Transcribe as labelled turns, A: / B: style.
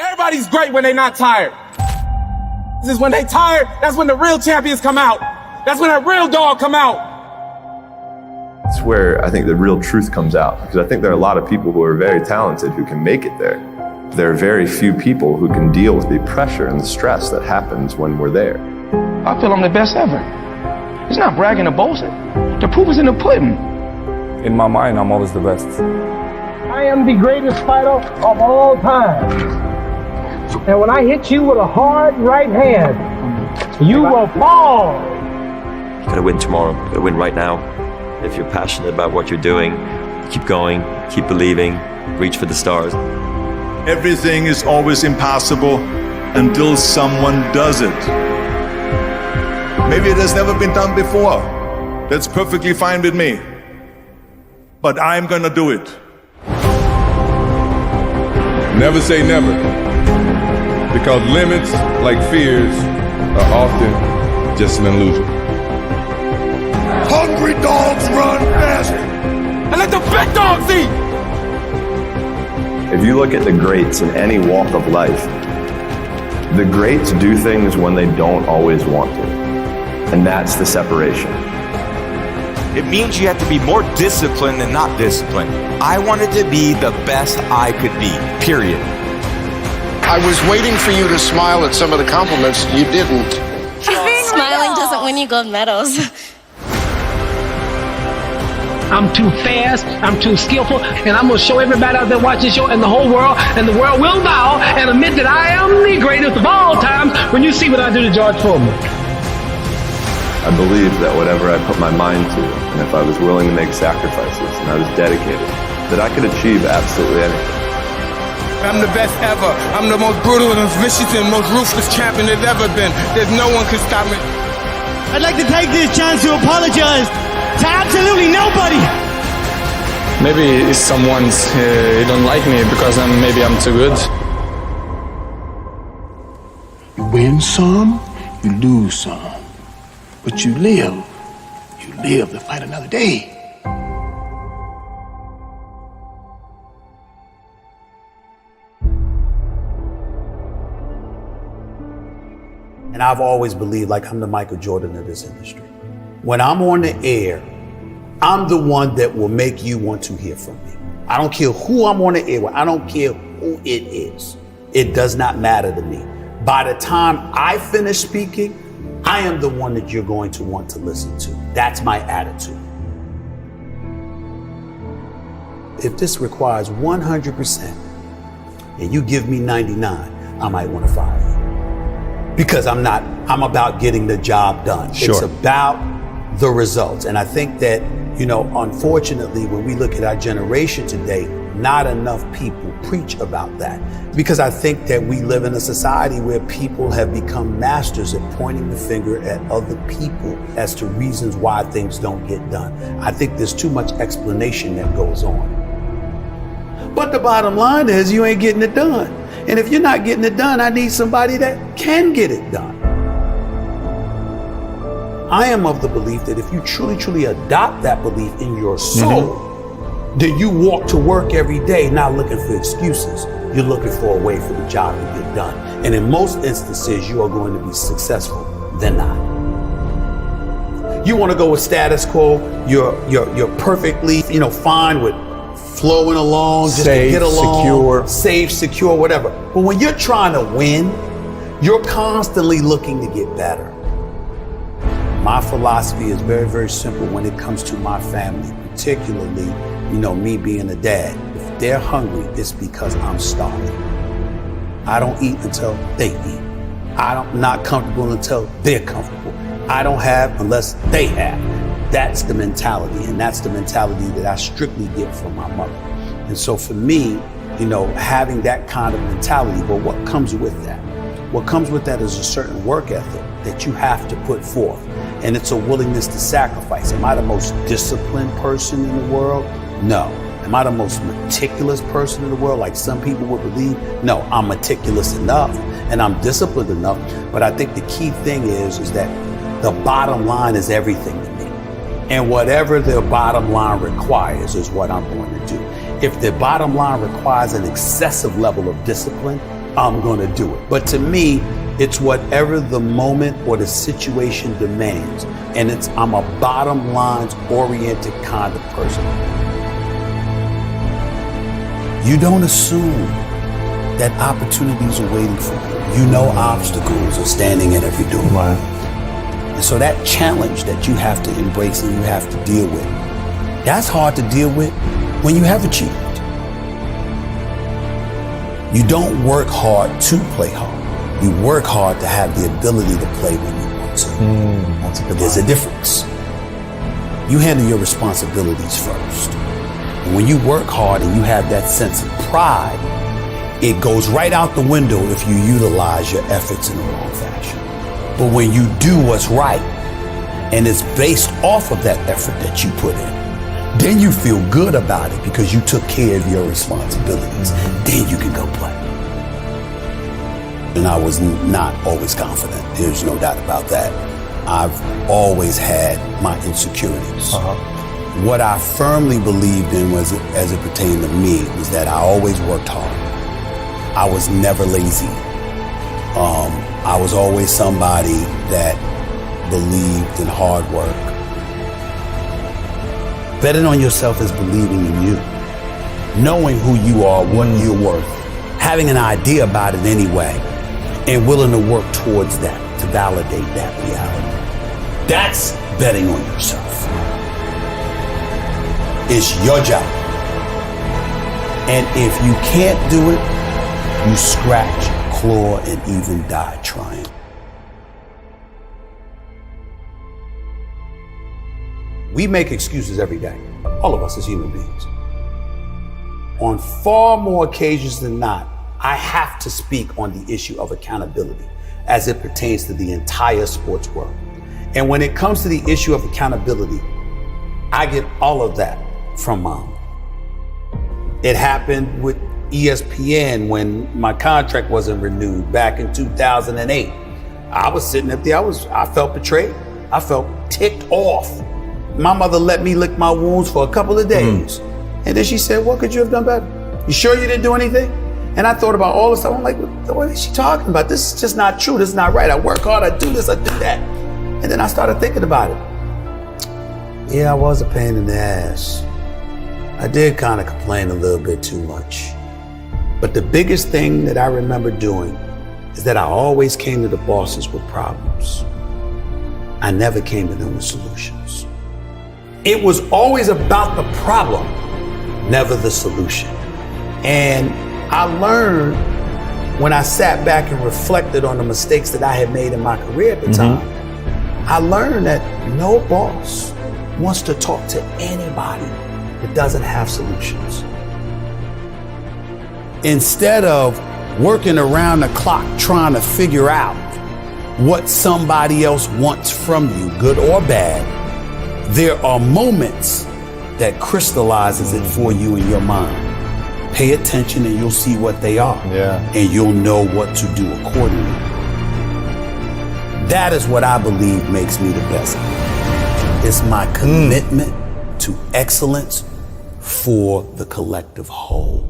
A: Everybody's great when they're not tired. This is when they tired, that's when the real champions come out. That's when that real dog come out.
B: It's where I think the real truth comes out, because I think there are a lot of people who are very talented who can make it there. There are very few people who can deal with the pressure and the stress that happens when we're there.
C: I feel I'm the best ever. It's not bragging or boasting. The proof is in the pudding.
D: In my mind, I'm always the best.
E: I am the greatest fighter of all time. And when I hit you with a hard right hand, you will fall.
F: You gotta win tomorrow, you gotta win right now. If you're passionate about what you're doing, keep going, keep believing, reach for the stars.
G: Everything is always impossible until someone does it. Maybe it has never been done before. That's perfectly fine with me. But I'm gonna do it.
D: Never say never, because limits, like fears, are often just an illusion.
G: Hungry dogs run fast.
A: And let the big dogs eat.
B: If you look at the greats in any walk of life, the greats do things when they don't always want to. And that's the separation.
H: It means you have to be more disciplined than not disciplined. I wanted to be the best I could be, period.
C: I was waiting for you to smile at some of the compliments. You didn't.
I: Smiling doesn't win you gold medals.
E: I'm too fast, I'm too skillful, and I'm gonna show everybody out there watching this show and the whole world, and the world will bow and admit that I am the greatest of all times when you see what I do to George Foreman.
B: I believe that whatever I put my mind to, and if I was willing to make sacrifices and I was dedicated, that I could achieve absolutely anything.
C: I'm the best ever. I'm the most brutal and vicious and most ruthless champion there's ever been. There's no one can stop me.
J: I'd like to take this chance to apologize to absolutely nobody.
D: Maybe someone's don't like me because maybe I'm too good.
J: You win some, you lose some. But you live to fight another day.
K: And I've always believed like I'm the Michael Jordan of this industry. When I'm on the air, I'm the one that will make you want to hear from me. I don't care who I'm on the air with. I don't care who it is. It does not matter to me. By the time I finish speaking, I am the one that you're going to want to listen to. That's my attitude. If this requires 100% and you give me 99, I might want to fire you. Because I'm about getting the job done.
D: Sure.
K: It's about the results. And I think that, unfortunately, when we look at our generation today, not enough people preach about that. Because I think that we live in a society where people have become masters at pointing the finger at other people as to reasons why things don't get done. I think there's too much explanation that goes on. But the bottom line is you ain't getting it done. And if you're not getting it done, I need somebody that can get it done. I am of the belief that if you truly adopt that belief in your soul, then you walk to work every day not looking for excuses. You're looking for a way for the job to get done. And in most instances, you are going to be successful than not. You want to go with status quo, you're perfectly, fine with flowing along, just
D: safe,
K: to get along,
D: secure.
K: Safe, secure, whatever. But when you're trying to win, you're constantly looking to get better. My philosophy is very, very simple when it comes to my family, particularly, me being a dad. If they're hungry, it's because I'm starving. I don't eat until they eat. I'm not comfortable until they're comfortable. I don't have unless they have. That's the mentality, and that's the mentality that I strictly get from my mother. And so for me, having that kind of mentality, but what comes with that? What comes with that is a certain work ethic that you have to put forth, and it's a willingness to sacrifice. Am I the most disciplined person in the world? No. Am I the most meticulous person in the world, like some people would believe? No, I'm meticulous enough, and I'm disciplined enough, but I think the key thing is that the bottom line is everything to me. And whatever their bottom line requires is what I'm going to do. If their bottom line requires an excessive level of discipline, I'm gonna do it. But to me, it's whatever the moment or the situation demands. And I'm a bottom lines oriented kind of person. You don't assume that opportunities are waiting for you. You know obstacles are standing in every door.
L: Right.
K: And so that challenge that you have to embrace and you have to deal with, that's hard to deal with when you have achieved. You don't work hard to play hard. You work hard to have the ability to play when you want to.
L: That's a good
K: There's a difference. You handle your responsibilities first. And when you work hard and you have that sense of pride, it goes right out the window if you utilize your efforts in the wrong fashion. But when you do what's right, and it's based off of that effort that you put in, then you feel good about it because you took care of your responsibilities. Then you can go play. And I was not always confident. There's no doubt about that. I've always had my insecurities. What I firmly believed in was, as it pertained to me, was that I always worked hard. I was never lazy. I was always somebody that believed in hard work. Betting on yourself is believing in you. Knowing who you are, what you're worth, having an idea about it anyway, and willing to work towards that, to validate that reality. That's betting on yourself. It's your job. And if you can't do it, you scratch, claw, and even die trying. We make excuses every day, all of us as human beings. On far more occasions than not, I have to speak on the issue of accountability as it pertains to the entire sports world. And when it comes to the issue of accountability, I get all of that from Mom. It happened with ESPN when my contract wasn't renewed back in 2008. I was sitting up there, I felt betrayed. I felt ticked off. My mother let me lick my wounds for a couple of days. And then she said, what could you have done better? You sure you didn't do anything? And I thought about all this stuff. I'm like, what is she talking about? This is just not true. This is not right. I work hard, I do this, I do that. And then I started thinking about it. Yeah, I was a pain in the ass. I did kind of complain a little bit too much. But the biggest thing that I remember doing is that I always came to the bosses with problems. I never came to them with solutions. It was always about the problem, never the solution. And I learned when I sat back and reflected on the mistakes that I had made in my career at the time, I learned that no boss wants to talk to anybody that doesn't have solutions. Instead of working around the clock trying to figure out what somebody else wants from you, good or bad, there are moments that crystallizes it for you in your mind. Pay attention and you'll see what they are. And you'll know what to do accordingly. That is what I believe makes me the best. It's my commitment to excellence for the collective whole.